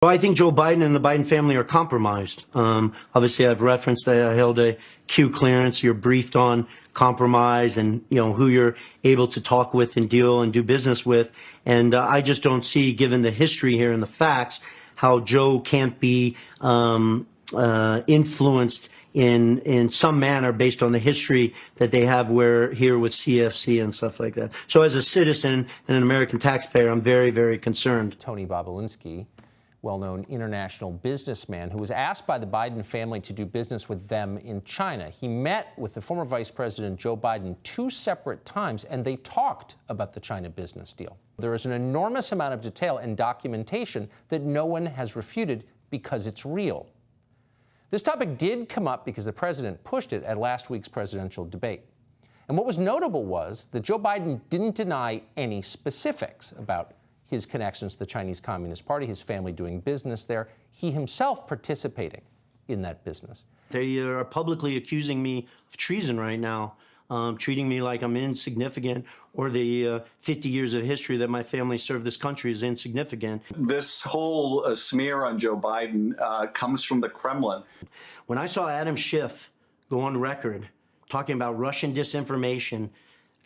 Well, I think Joe Biden and the Biden family are compromised. Obviously, I've referenced that I held a Q clearance. You're briefed on compromise and, who you're able to talk with and deal and do business with. And I just don't see, given the history here and the facts, how Joe can't be influenced in some manner based on the history that they have here with CFC and stuff like that. So as a citizen and an American taxpayer, I'm very, very concerned. Tony Bobulinski, well-known international businessman who was asked by the Biden family to do business with them in China. He met with the former Vice President Joe Biden 2 separate times, and they talked about the China business deal. There is an enormous amount of detail and documentation that no one has refuted because it's real. This topic did come up because the president pushed it at last week's presidential debate. And what was notable was that Joe Biden didn't deny any specifics about his connections to the Chinese Communist Party, his family doing business there, he himself participating in that business. They are publicly accusing me of treason right now, treating me like I'm insignificant, or the 50 years of history that my family served this country is insignificant. This whole smear on Joe Biden comes from the Kremlin. When I saw Adam Schiff go on record talking about Russian disinformation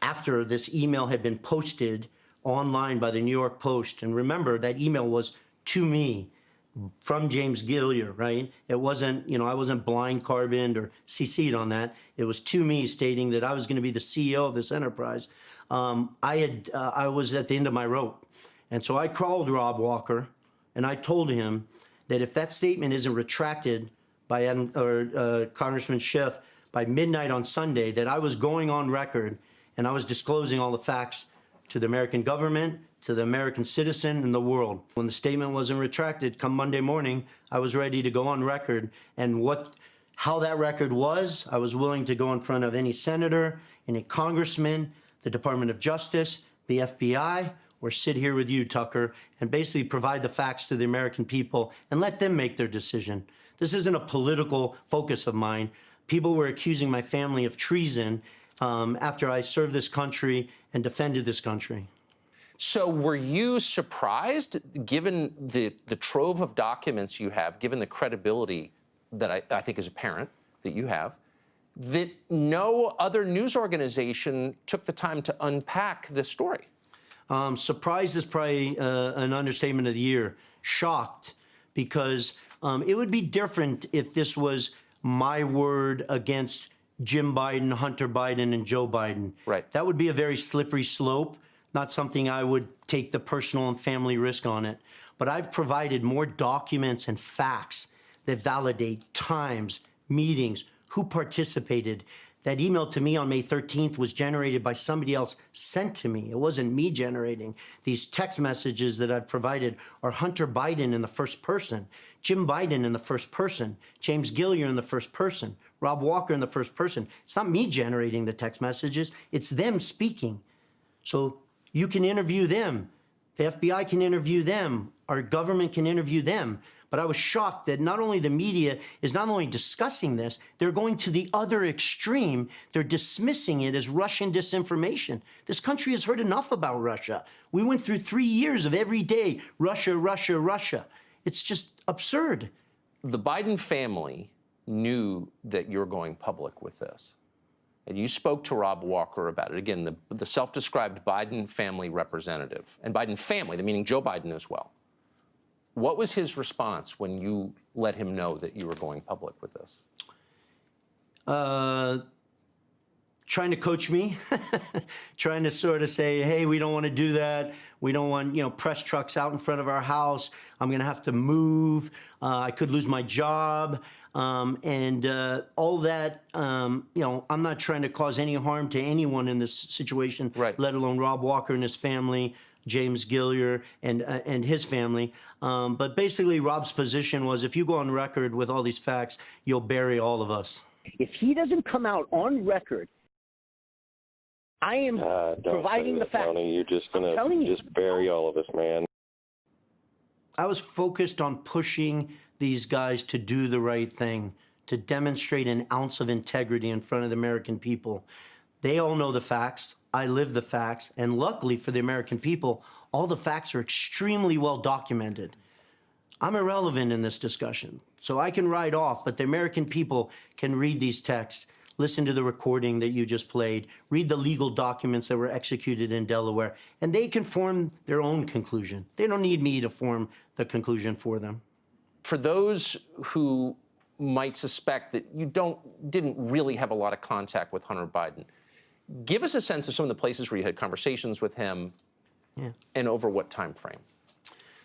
after this email had been posted online by the New York Post, and remember that email was to me from James Gilliar, right? It wasn't, I wasn't blind carboned or CC'd on that. It was to me stating that I was going to be the CEO of this enterprise. I was at the end of my rope. And so I called Rob Walker and I told him that if that statement isn't retracted by Congressman Schiff by midnight on Sunday, that I was going on record and I was disclosing all the facts to the American government, to the American citizen, and the world. When the statement wasn't retracted, come Monday morning, I was ready to go on record. And how that record was, I was willing to go in front of any senator, any congressman, the Department of Justice, the FBI, or sit here with you, Tucker, and basically provide the facts to the American people and let them make their decision. This isn't a political focus of mine. People were accusing my family of treason after I served this country and defended this country. So were you surprised, given the trove of documents you have, given the credibility that I think is apparent that you have, that no other news organization took the time to unpack this story? Surprised is probably an understatement of the year. Shocked, because it would be different if this was my word against Jim Biden, Hunter Biden, and Joe Biden. Right. That would be a very slippery slope, not something I would take the personal and family risk on it. But I've provided more documents and facts that validate times, meetings, who participated. That email to me on May 13th was generated by somebody else sent to me. It wasn't me generating. These text messages that I've provided are Hunter Biden in the first person, Jim Biden in the first person, James Gilliar in the first person, Rob Walker in the first person. It's not me generating the text messages. It's them speaking. So you can interview them. The FBI can interview them. Our government can interview them. But I was shocked that not only the media is not only discussing this, they're going to the other extreme. They're dismissing it as Russian disinformation. This country has heard enough about Russia. We went through 3 years of every day, Russia, Russia, Russia. It's just absurd. The Biden family knew that you're going public with this. And you spoke to Rob Walker about it. Again, the self-described Biden family representative, and Biden family, meaning Joe Biden as well. What was his response when you let him know that you were going public with this? Trying to coach me, trying to sort of say, hey, we don't want to do that. We don't want, press trucks out in front of our house. I'm going to have to move. I could lose my job. And all that, I'm not trying to cause any harm to anyone in this situation, right, let alone Rob Walker and his family, James Gilliar and his family. But basically, Rob's position was, if you go on record with all these facts, you'll bury all of us. If he doesn't come out on record, I am providing the facts. Tony, you're just going to just bury all of us, man. I was focused on pushing these guys to do the right thing, to demonstrate an ounce of integrity in front of the American people. They all know the facts. I live the facts. And luckily for the American people, all the facts are extremely well documented. I'm irrelevant in this discussion. So I can ride off, but the American people can read these texts, listen to the recording that you just played, read the legal documents that were executed in Delaware, and they can form their own conclusion. They don't need me to form the conclusion for them. For those who might suspect that you didn't really have a lot of contact with Hunter Biden, give us a sense of some of the places where you had conversations with him, and over what time frame.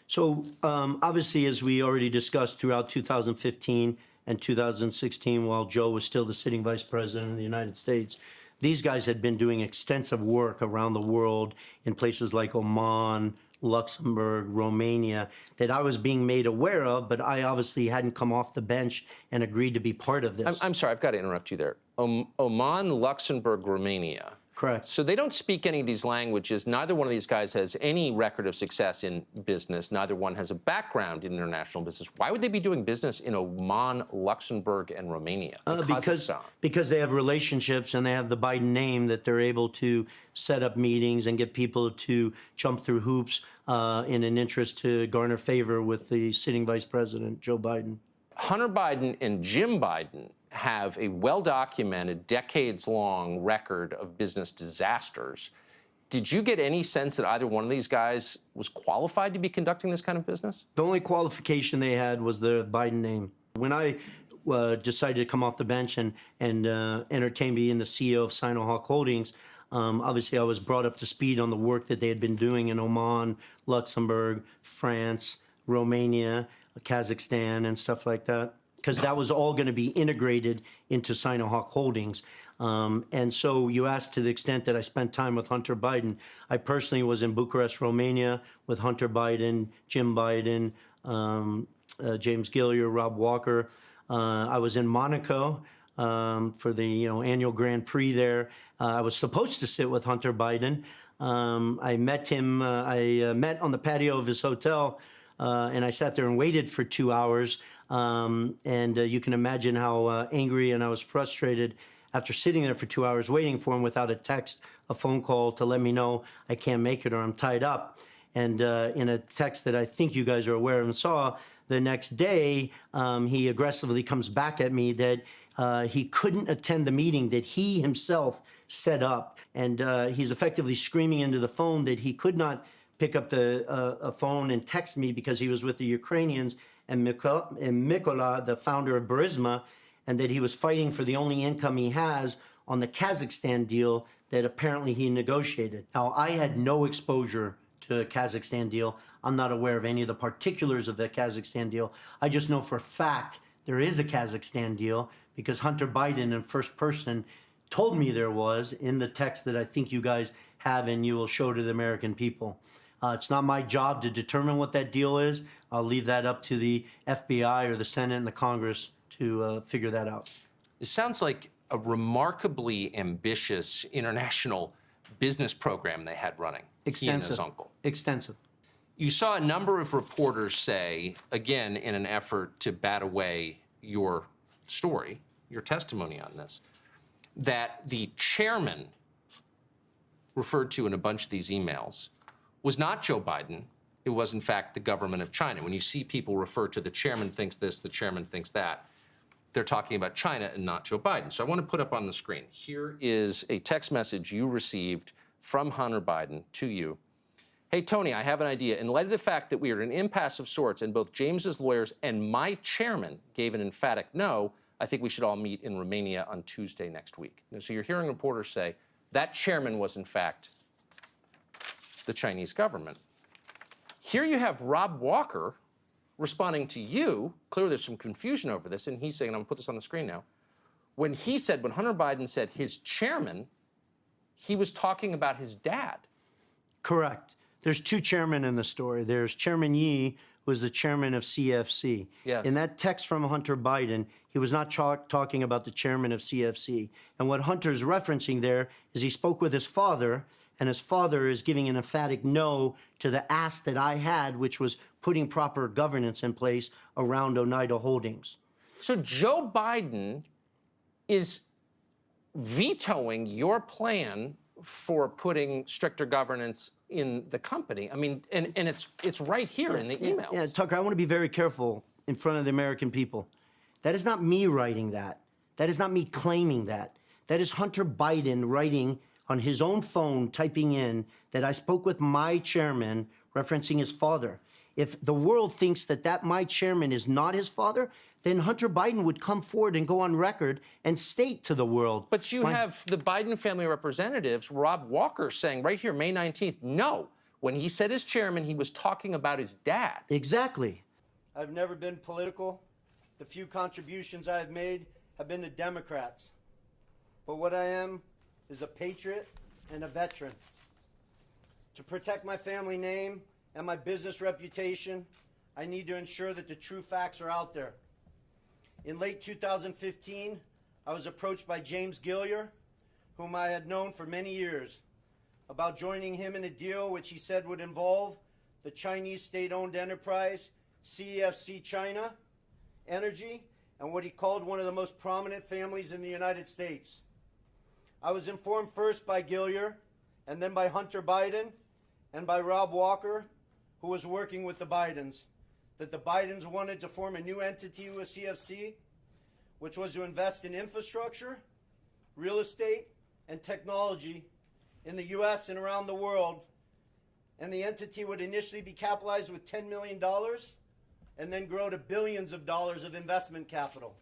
So obviously, as we already discussed, throughout 2015 and 2016, while Joe was still the sitting vice president of the United States, these guys had been doing extensive work around the world in places like Oman, Luxembourg, Romania, that I was being made aware of, but I obviously hadn't come off the bench and agreed to be part of this. I'm sorry, I've got to interrupt you there. Oman, Luxembourg, Romania. Correct. So they don't speak any of these languages. Neither one of these guys has any record of success in business. Neither one has a background in international business. Why would they be doing business in Oman, Luxembourg, and Romania? Because they have relationships and they have the Biden name that they're able to set up meetings and get people to jump through hoops in an interest to garner favor with the sitting vice president, Joe Biden. Hunter Biden and Jim Biden have a well-documented, decades-long record of business disasters. Did you get any sense that either one of these guys was qualified to be conducting this kind of business? The only qualification they had was the Biden name. When I decided to come off the bench and entertain being the CEO of Sinohawk Holdings, obviously I was brought up to speed on the work that they had been doing in Oman, Luxembourg, France, Romania, Kazakhstan, and stuff like that, because that was all going to be integrated into Sinohawk Holdings. And so you asked to the extent that I spent time with Hunter Biden. I personally was in Bucharest, Romania with Hunter Biden, Jim Biden, James Gilliar, Rob Walker. I was in Monaco for the annual Grand Prix there. I was supposed to sit with Hunter Biden. I met him, I met on the patio of his hotel, and I sat there and waited for 2 hours. And you can imagine how angry and I was frustrated after sitting there for 2 hours waiting for him without a text, a phone call to let me know I can't make it or I'm tied up. And in a text that I think you guys are aware of and saw, the next day he aggressively comes back at me that he couldn't attend the meeting that he himself set up. And he's effectively screaming into the phone that he could not pick up the phone and text me because he was with the Ukrainians and Mykola, the founder of Burisma, and that he was fighting for the only income he has on the Kazakhstan deal that apparently he negotiated. Now, I had no exposure to a Kazakhstan deal. I'm not aware of any of the particulars of that Kazakhstan deal. I just know for a fact there is a Kazakhstan deal because Hunter Biden in first person told me there was in the text that I think you guys have and you will show to the American people. It's not my job to determine what that deal is. I'll leave that up to the FBI or the Senate and the Congress to figure that out. It sounds like a remarkably ambitious international business program they had running. Extensive. He and his uncle. Extensive. You saw a number of reporters say, again, in an effort to bat away your story, your testimony on this, that the chairman referred to in a bunch of these emails was not Joe Biden. It was, in fact, the government of China. When you see people refer to the chairman thinks this, the chairman thinks that, they're talking about China and not Joe Biden. So I want to put up on the screen. Here is a text message you received from Hunter Biden to you. Hey, Tony, I have an idea. In light of the fact that we are in an impasse of sorts and both James's lawyers and my chairman gave an emphatic no, I think we should all meet in Romania on Tuesday next week. So you're hearing reporters say that chairman was, in fact, the Chinese government. Here you have Rob Walker responding to you. Clearly there's some confusion over this, and he's saying, and I'm gonna put this on the screen now, when Hunter Biden said his chairman, he was talking about his dad. Correct. There's two chairmen in the story. There's Chairman Yi, who was the chairman of CFC. Yes. In that text from Hunter Biden, he was not talking about the chairman of CFC. And what Hunter's referencing there is he spoke with his father, and his father is giving an emphatic no to the ask that I had, which was putting proper governance in place around Oneida Holdings. So Joe Biden is vetoing your plan for putting stricter governance in the company. I mean, and it's right here in the emails. Yeah, Tucker, I want to be very careful in front of the American people. That is not me writing that. That is not me claiming that. That is Hunter Biden writing on his own phone, typing in that I spoke with my chairman, referencing his father. If the world thinks that my chairman is not his father, then Hunter Biden would come forward and go on record and state to the world. But you have the Biden family representatives, Rob Walker, saying right here, May 19th, no. When he said his chairman, he was talking about his dad. Exactly. I've never been political. The few contributions I have made have been to Democrats. But what I am is a patriot and a veteran. To protect my family name and my business reputation, I need to ensure that the true facts are out there. In late 2015, I was approached by James Gilliar, whom I had known for many years, about joining him in a deal which he said would involve the Chinese state-owned enterprise CEFC China Energy and what he called one of the most prominent families in the United States. I was informed first by Gilliar and then by Hunter Biden and by Rob Walker, who was working with the Bidens, that the Bidens wanted to form a new entity with CFC, which was to invest in infrastructure, real estate, and technology in the U.S. and around the world. And the entity would initially be capitalized with $10 million and then grow to billions of dollars of investment capital.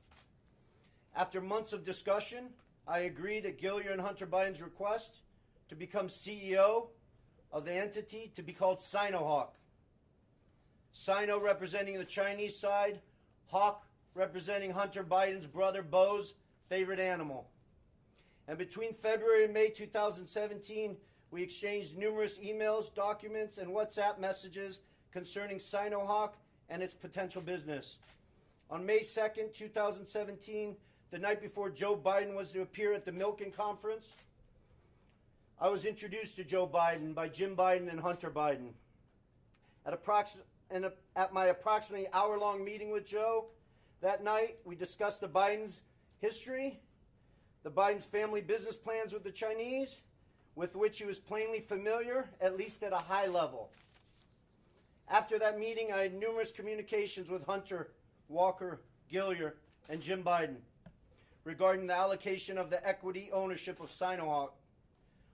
After months of discussion, I agreed at Gilliar and Hunter Biden's request to become CEO of the entity to be called Sinohawk. Sino representing the Chinese side, Hawk representing Hunter Biden's brother Bo's favorite animal. And between February and May 2017, we exchanged numerous emails, documents, and WhatsApp messages concerning Sinohawk and its potential business. On May 2nd, 2017, the night before Joe Biden was to appear at the Milken Conference, I was introduced to Joe Biden by Jim Biden and Hunter Biden. At my approximately hour-long meeting with Joe that night, we discussed the Biden's history, the Biden's family business plans with the Chinese, with which he was plainly familiar, at least at a high level. After that meeting, I had numerous communications with Hunter, Walker, Gilliar, and Jim Biden regarding the allocation of the equity ownership of Sinohawk.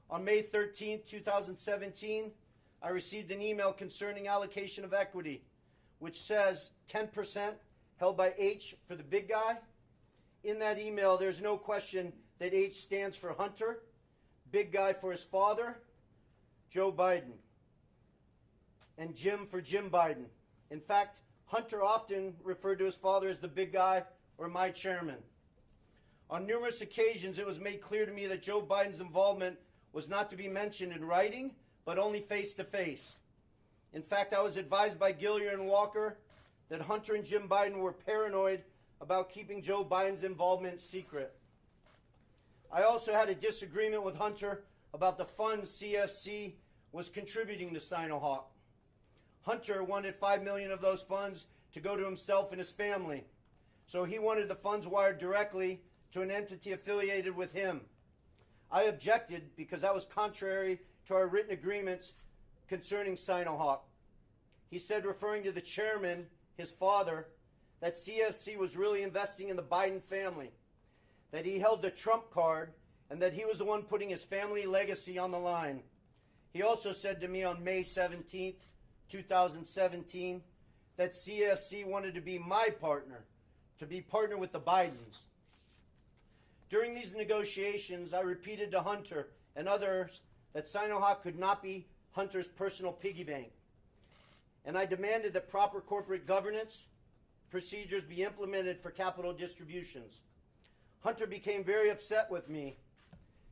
On May 13, 2017, I received an email concerning allocation of equity, which says 10% held by H for the big guy. In that email, there's no question that H stands for Hunter, big guy for his father, Joe Biden, and Jim for Jim Biden. In fact, Hunter often referred to his father as the big guy or my chairman. On numerous occasions, it was made clear to me that Joe Biden's involvement was not to be mentioned in writing, but only face-to-face. In fact, I was advised by Gilliar and Walker that Hunter and Jim Biden were paranoid about keeping Joe Biden's involvement secret. I also had a disagreement with Hunter about the funds CFC was contributing to Sinohawk. Hunter wanted $5 million of those funds to go to himself and his family, so he wanted the funds wired directly to an entity affiliated with him. I objected because that was contrary to our written agreements concerning Sinohawk. He said, referring to the chairman, his father, that CFC was really investing in the Biden family, that he held the Trump card, and that he was the one putting his family legacy on the line. He also said to me on May 17th, 2017, that CFC wanted to be my partner, to be partner with the Bidens. During these negotiations, I repeated to Hunter and others that Sinohawk could not be Hunter's personal piggy bank. And I demanded that proper corporate governance procedures be implemented for capital distributions. Hunter became very upset with me.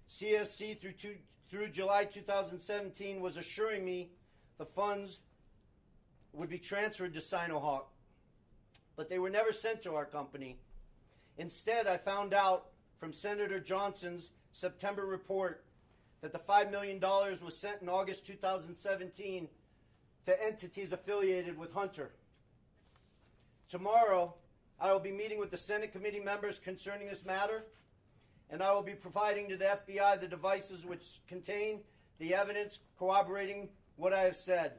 CFC through July 2017 was assuring me the funds would be transferred to Sinohawk, but they were never sent to our company. Instead, I found out from Senator Johnson's September report that the $5 million was sent in August 2017 to entities affiliated with Hunter. Tomorrow, I will be meeting with the Senate committee members concerning this matter, and I will be providing to the FBI the devices which contain the evidence corroborating what I have said.